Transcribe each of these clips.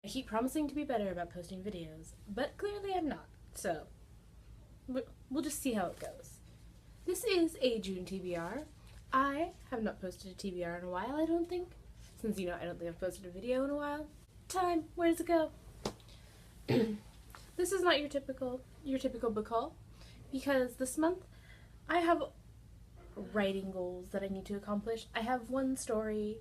I keep promising to be better about posting videos, but clearly I'm not, so we'll just see how it goes. This is a June TBR. I have not posted a TBR in a while, I don't think. Since, I don't think I've posted a video in a while. Time, where does it go? This is not your typical book haul, because this month I have writing goals that I need to accomplish. I have one story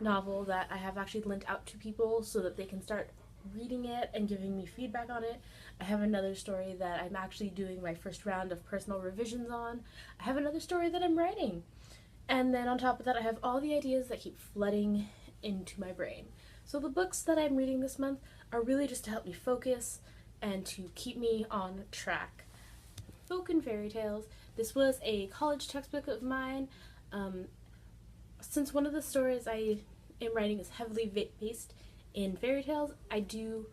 novel that I have actually lent out to people so that they can start reading it and giving me feedback on it. I have another story that I'm actually doing my first round of personal revisions on. I have another story that I'm writing. And then on top of that, I have all the ideas that keep flooding into my brain. So the books that I'm reading this month are really just to help me focus and to keep me on track. Folk and Fairy Tales. This was a college textbook of mine. Since one of the stories I am writing is heavily based in fairy tales, I do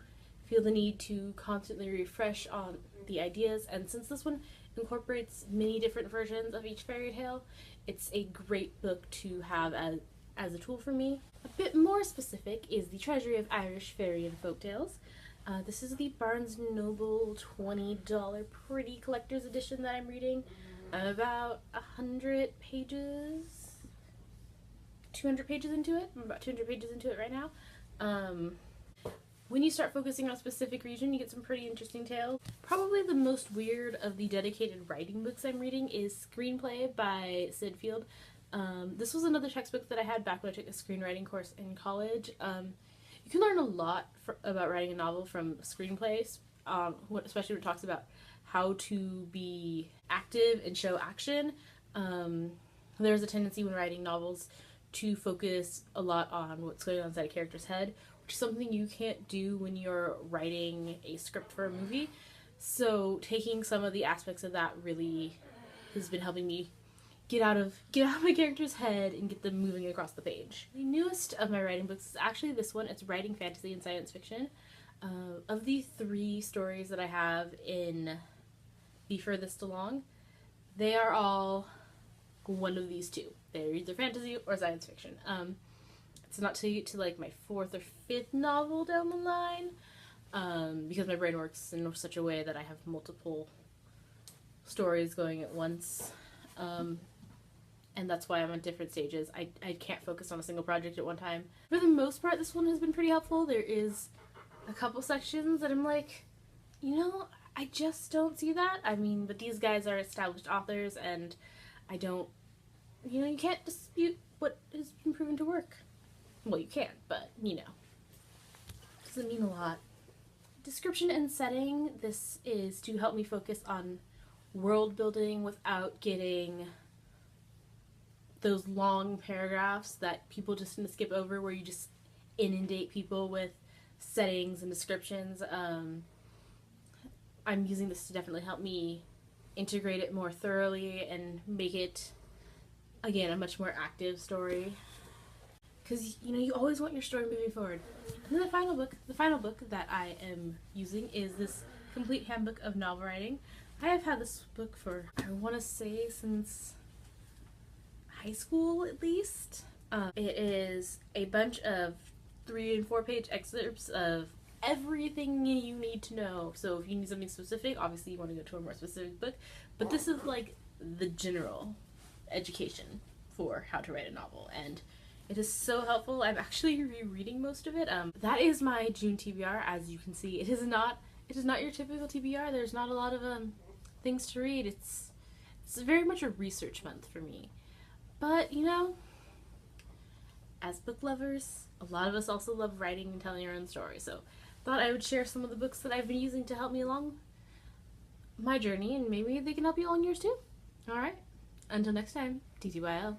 feel the need to constantly refresh on the ideas, and since this one incorporates many different versions of each fairy tale, it's a great book to have as a tool for me. A bit more specific is The Treasury of Irish Fairy and Folktales. This is the Barnes & Noble $20 Pretty Collector's Edition that I'm reading. I'm about 100 pages 200 pages into it. I'm about 200 pages into it right now. When you start focusing on a specific region, you get some pretty interesting tales. Probably the most weird of the dedicated writing books I'm reading is Screenplay by Sid Field. This was another textbook that I had back when I took a screenwriting course in college. You can learn a lot about writing a novel from screenplays, especially when it talks about how to be active and show action. There's a tendency when writing novels to focus a lot on what's going on inside a character's head, which is something you can't do when you're writing a script for a movie. So taking some of the aspects of that really has been helping me get out of my character's head and get them moving across the page. The newest of my writing books is actually this one. It's writing fantasy and science fiction. Of the 3 stories that I have in the furthest along, they are all one of these 2. They're either fantasy or science fiction. It's not till you get to like my 4th or 5th novel down the line, because my brain works in such a way that I have multiple stories going at once, and that's why I'm at different stages. I can't focus on a single project at one time. For the most part, this one has been pretty helpful. There is a couple sections that I'm like, I just don't see that. I mean, but these guys are established authors, and I don't, you can't dispute what has been proven to work. Well, you can, but, doesn't mean a lot. Description and setting. This is to help me focus on world building without getting those long paragraphs that people just tend to skip over, where you just inundate people with settings and descriptions. I'm using this to definitely help me integrate it more thoroughly and make it, again, a much more active story. Because, you always want your story moving forward. And then the final book that I am using is this Complete Handbook of Novel Writing. I have had this book for, I want to say, since high school at least. It is a bunch of 3- and 4-page excerpts of everything you need to know. So if you need something specific, obviously you want to go to a more specific book, but this is like the general education for how to write a novel, and it is so helpful. I'm actually rereading most of it. That is my June TBR. As you can see, it is not your typical TBR. There's not a lot of things to read. It's very much a research month for me. But as book lovers, a lot of us also love writing and telling our own stories. So thought I would share some of the books that I've been using to help me along my journey, and maybe they can help you along yours too. Alright, until next time, TTYL.